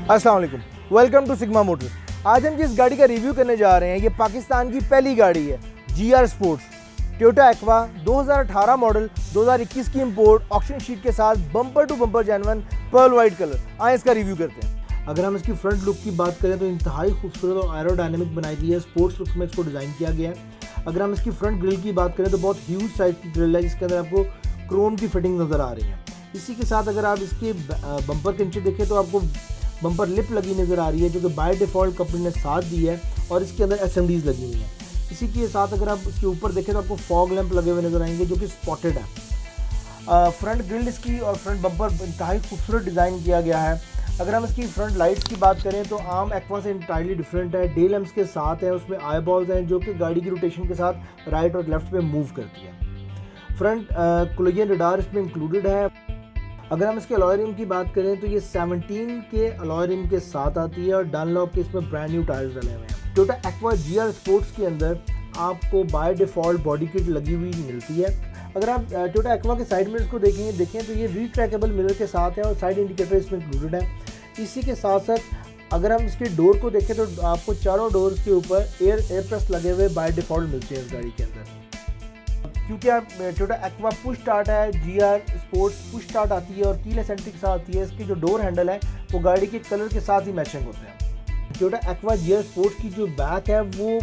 अस्सलाम वालेकुम, welcome to sigma Motors. आज हम जिस गाड़ी का रिव्यू करने जा रहे हैं ये पाकिस्तान की पहली गाड़ी है GR sports Toyota Aqua 2018 model 2021 की इंपोर्ट ऑक्शन शीट के साथ bumper to bumper genuine pearl white colour. आए इसका रिव्यू करते हैं। अगर हम इसकी फ्रंट लुक की बात करें तो इंतहाई खूबसूरत और एरोडायनेमिक बनाई गई है, स्पोर्ट्स लुक में इसको डिज़ाइन किया गया है। अगर हम इसकी फ्रंट ग्रिल की बात करें तो बहुत ह्यूज साइज की ग्रिल है जिसके अंदर आपको क्रोम की फिटिंग नज़र आ रही है। इसी के साथ अगर आप इसके बम्पर के नीचे देखें तो आपको बम्पर लिप लगी नज़र आ रही है जो कि बाय डिफ़ॉल्ट कंपनी ने साथ दी है और इसके अंदर एसएमडीज़ लगी हुई हैं। इसी के साथ अगर आप इसके ऊपर देखें तो आपको फॉग लैंप लगे हुए नज़र आएंगे जो कि स्पॉटेड है। फ्रंट ग्रिल इसकी और फ्रंट बम्पर इंतहाई खूबसूरत डिज़ाइन किया गया है। अगर हम इसकी फ्रंट लाइट्स की बात करें तो आम एक्वा से इंटायरली डिफरेंट है। डे लैंप्स के साथ है, उसमें आई बॉल्स हैं जो कि गाड़ी की रोटेशन के साथ राइट और लेफ्ट पे मूव करती है। फ्रंट कोलिजन रडार इसमें इंक्लूडेड है। अगर हम इसके अलॉय रिम की बात करें तो ये 17 के अलॉय रिम के साथ आती है और डनलॉप के इसमें ब्रांड न्यू टायर्स डले हुए हैं। टोयोटा एक्वा GR स्पोर्ट्स के अंदर आपको बाय डिफ़ॉल्ट बॉडी किट लगी हुई मिलती है। अगर आप टोयोटा एक्वा के साइड मिरर्स को देखें तो ये रीट्रैकेबल मिरर के साथ है और साइड इंडिकेटर इसमें इंक्लूडेड है। इसी के साथ साथ अगर हम इसके डोर को देखें तो आपको चारों डोर्स के ऊपर एयर प्रेस लगे हुए बाय डिफ़ॉल्ट मिलते हैं इस गाड़ी के अंदर। क्योंकि आप टोयोटा एक्वा पुश स्टार्ट है, GR स्पोर्ट्स पुश स्टार्ट आती है और कीलेस एंट्री के साथ आती है। इसकी जो डोर हैंडल है वो गाड़ी के कलर के साथ ही मैचिंग होते हैं। टोयोटा एक्वा GR स्पोर्ट्स की जो बैक है वो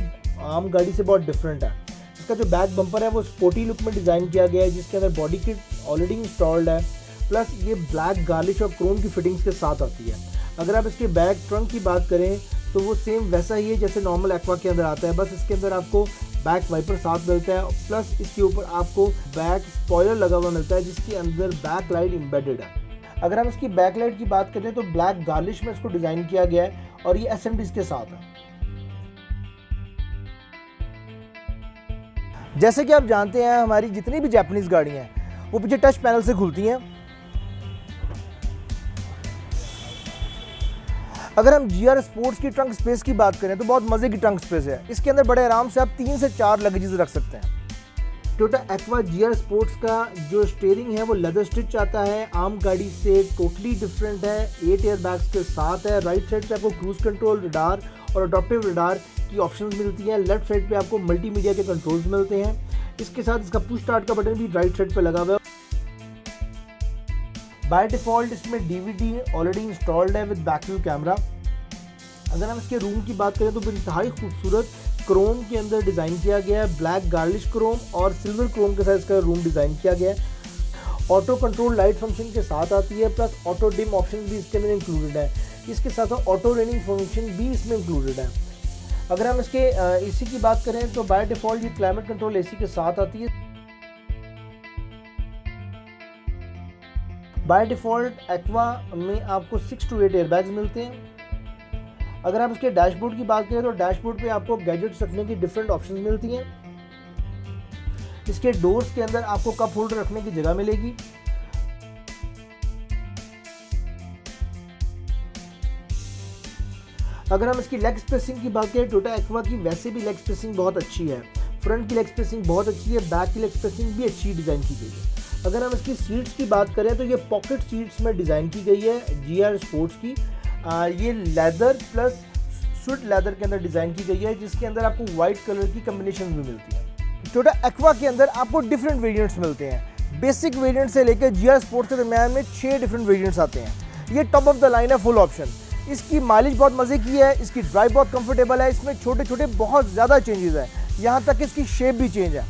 आम गाड़ी से बहुत डिफरेंट है। इसका जो बैक बम्पर है वो स्पोर्टी लुक में डिज़ाइन किया गया है जिसके अंदर बॉडी किट ऑलरेडी इंस्टॉल्ड है, प्लस ये ब्लैक गार्लिश और क्रोम की फिटिंग्स के साथ आती है। अगर आप इसके बैक ट्रंक की बात करें तो वो सेम वैसा ही है जैसे नॉर्मल एक्वा के अंदर आता है, बस इसके अंदर आपको बैक वाइपर साथ मिलता है, प्लस इसके ऊपर आपको बैक स्पॉइलर लगा हुआ मिलता है जिसके अंदर बैक लाइट एम्बेडेड है। अगर हम इसकी बैक लाइट की बात करें तो ब्लैक गार्लिश में इसको डिज़ाइन किया गया है और ये एसएमडीज़ के साथ है। जैसे कि आप जानते हैं हमारी जितनी भी जापानीज़ गाड़ियाँ हैं वो पीछे टच पैनल से खुलती हैं। अगर हम GR स्पोर्ट्स की ट्रंक स्पेस की बात करें तो बहुत मज़े की ट्रंक स्पेस है। इसके अंदर बड़े आराम से आप 3 से 4 लगेजेस रख सकते हैं। टोयोटा एक्वा GR स्पोर्ट्स का जो स्टीयरिंग है वो लेदर स्टिच आता है, आम गाड़ी से टोटली डिफरेंट है। 8 एयर बैग्स के साथ है। राइट साइड पे आपको क्रूज कंट्रोल रडार और अडॉप्टिव रडार की ऑप्शंस मिलती हैं। लेफ्ट साइड पे आपको मल्टीमीडिया के कंट्रोल्स मिलते हैं। इसके साथ इसका पुश स्टार्ट का बटन भी राइट साइड पे लगा हुआ है। बाय डिफ़ॉल्ट इसमें DVD ऑलरेडी इंस्टॉल्ड है विद बैक व्यू कैमरा। अगर हम इसके रूम की बात करें तो इंतहाई खूबसूरत क्रोम के अंदर डिज़ाइन किया गया है। ब्लैक गार्लिश क्रोम और सिल्वर क्रोम के साथ इसका रूम डिज़ाइन किया गया है। ऑटो कंट्रोल लाइट फंक्शन के साथ आती है, प्लस ऑटो डिम ऑप्शन भी इसके अंदर इंक्लूडेड है। इसके साथ साथ ऑटो रेनिंग फंक्शन भी इसमें इंक्लूडेड है। अगर हम इसके AC की बात करें तो बाय डिफ़ॉल्ट ये क्लाइमेट कंट्रोल AC के साथ आती है। बाय डिफ़ॉल्ट एक्वा में आपको 6 to 8 एयरबैग्स मिलते हैं। अगर आप इसके डैशबोर्ड की बात करें तो डैशबोर्ड पे आपको गैजेट्स रखने की डिफरेंट ऑप्शंस मिलती हैं। इसके डोर्स के अंदर आपको कप होल्डर रखने की जगह मिलेगी। अगर हम इसकी लेग स्पेसिंग की बात करें टोयोटा एक्वा की वैसे भी लेग स्पेसिंग बहुत अच्छी है। फ्रंट की लेग स्पेसिंग बहुत अच्छी है, बैक की लेग स्पेसिंग भी अच्छी डिज़ाइन की गई है। अगर हम इसकी सीट्स की बात करें तो ये पॉकेट सीट्स में डिज़ाइन की गई है GR स्पोर्ट्स की। ये लेदर प्लस स्विट लेदर के अंदर डिज़ाइन की गई है जिसके अंदर आपको वाइट कलर की कम्बिनेशन भी मिलती है। टोयोटा एक्वा के अंदर आपको डिफरेंट वेरिएंट्स मिलते हैं। बेसिक वेरिएंट से लेकर GR स्पोर्ट्स के दरम्यान में 6 डिफरेंट वेरिएंट्स आते हैं। ये टॉप ऑफ द लाइन है फुल ऑप्शन। इसकी माइलेज बहुत मज़े की है, इसकी ड्राइव बहुत कंफर्टेबल है। इसमें छोटे छोटे बहुत ज़्यादा चेंजेस हैं, यहाँ तक कि इसकी शेप भी चेंज है।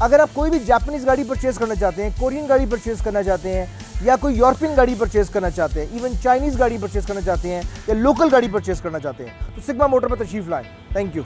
अगर आप कोई भी जापानीज़ गाड़ी परचेज़ करना चाहते हैं, कोरियन गाड़ी परचेज़ करना चाहते हैं या कोई यूरोपियन गाड़ी परचेज़ करना चाहते हैं, इवन चाइनीज़ गाड़ी परचेज़ करना चाहते हैं या लोकल गाड़ी परचेज़ करना चाहते हैं तो सिग्मा मोटर पर तशरीफ़ लाएं। Thank you.